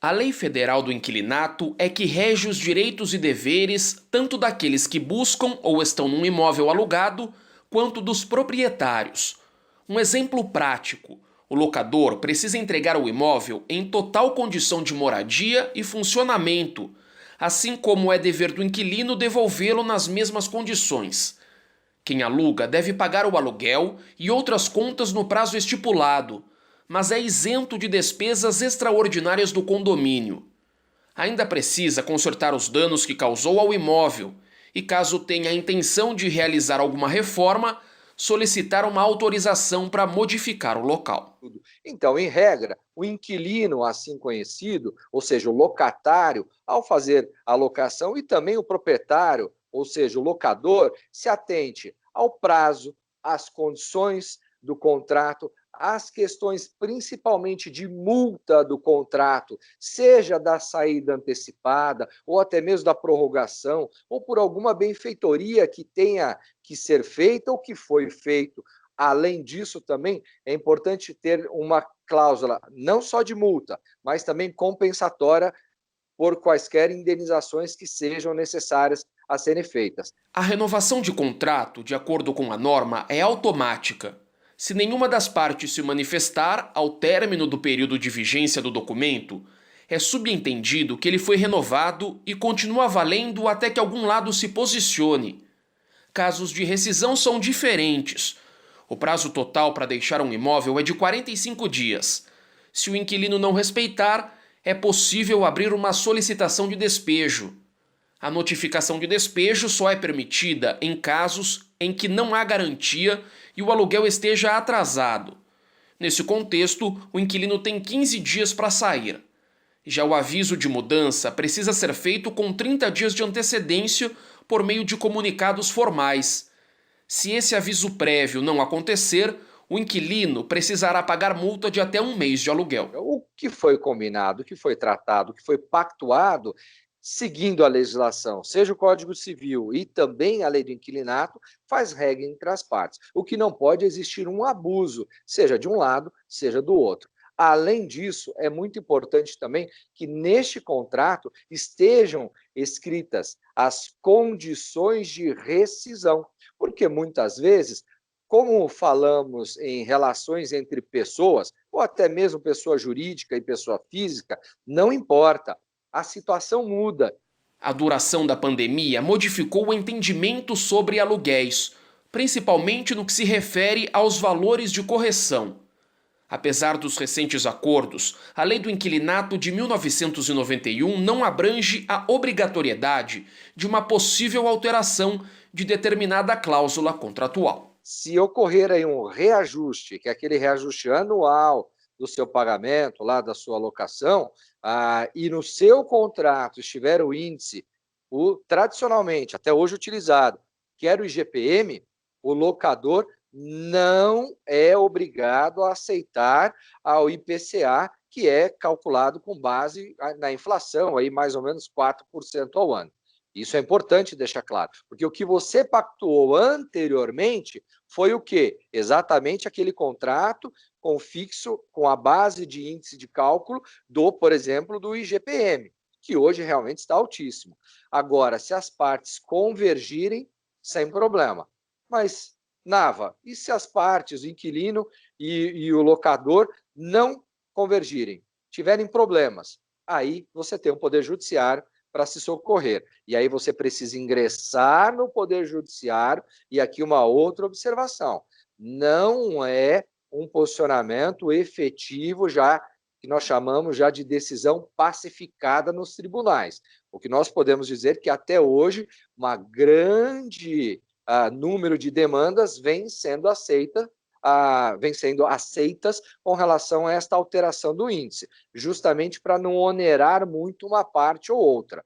A Lei Federal do Inquilinato é que rege os direitos e deveres tanto daqueles que buscam ou estão num imóvel alugado, quanto dos proprietários. Um exemplo prático: o locador precisa entregar o imóvel em total condição de moradia e funcionamento, assim como é dever do inquilino devolvê-lo nas mesmas condições. Quem aluga deve pagar o aluguel e outras contas no prazo estipulado, mas é isento de despesas extraordinárias do condomínio. Ainda precisa consertar os danos que causou ao imóvel e, caso tenha a intenção de realizar alguma reforma, solicitar uma autorização para modificar o local. Então, em regra, o inquilino, assim conhecido, ou seja, o locatário, ao fazer a locação, e também o proprietário, ou seja, o locador, se atente ao prazo, às condições do contrato, às questões principalmente de multa do contrato, seja da saída antecipada, ou até mesmo da prorrogação, ou por alguma benfeitoria que tenha que ser feita ou que foi feito. Além disso, também é importante ter uma cláusula não só de multa, mas também compensatória por quaisquer indenizações que sejam necessárias a serem feitas. A renovação de contrato, de acordo com a norma, é automática. Se nenhuma das partes se manifestar ao término do período de vigência do documento, é subentendido que ele foi renovado e continua valendo até que algum lado se posicione. Casos de rescisão são diferentes. O prazo total para deixar um imóvel é de 45 dias. Se o inquilino não respeitar, é possível abrir uma solicitação de despejo. A notificação de despejo só é permitida em casos em que não há garantia e o aluguel esteja atrasado. Nesse contexto, o inquilino tem 15 dias para sair. Já o aviso de mudança precisa ser feito com 30 dias de antecedência por meio de comunicados formais. Se esse aviso prévio não acontecer, o inquilino precisará pagar multa de até um mês de aluguel. O que foi combinado, o que foi tratado, o que foi pactuado, seguindo a legislação, seja o Código Civil e também a lei do inquilinato, faz regra entre as partes. O que não pode existir um abuso, seja de um lado, seja do outro. Além disso, é muito importante também que neste contrato estejam escritas as condições de rescisão, porque muitas vezes, como falamos em relações entre pessoas, ou até mesmo pessoa jurídica e pessoa física, não importa, a situação muda. A duração da pandemia modificou o entendimento sobre aluguéis, principalmente no que se refere aos valores de correção. Apesar dos recentes acordos, a Lei do Inquilinato de 1991 não abrange a obrigatoriedade de uma possível alteração de determinada cláusula contratual. Se ocorrer aí um reajuste, que é aquele reajuste anual do seu pagamento, lá da sua locação, e no seu contrato estiver o índice, tradicionalmente, até hoje utilizado, que era o IGPM, o locador não é obrigado a aceitar ao IPCA, que é calculado com base na inflação, aí mais ou menos 4% ao ano. Isso é importante deixar claro, porque o que você pactuou anteriormente foi o quê? Exatamente aquele contrato com fixo, com a base de índice de cálculo por exemplo, do IGPM, que hoje realmente está altíssimo. Agora, se as partes convergirem, sem problema. Mas, Nava, e se as partes, o inquilino e o locador, não convergirem, tiverem problemas? Aí você tem um poder judiciário para se socorrer. E aí você precisa ingressar no Poder Judiciário. E aqui uma outra observação: não é um posicionamento efetivo já que nós chamamos já de decisão pacificada nos tribunais. O que nós podemos dizer que até hoje uma grande número de demandas vem sendo aceitas com relação a esta alteração do índice, justamente para não onerar muito uma parte ou outra.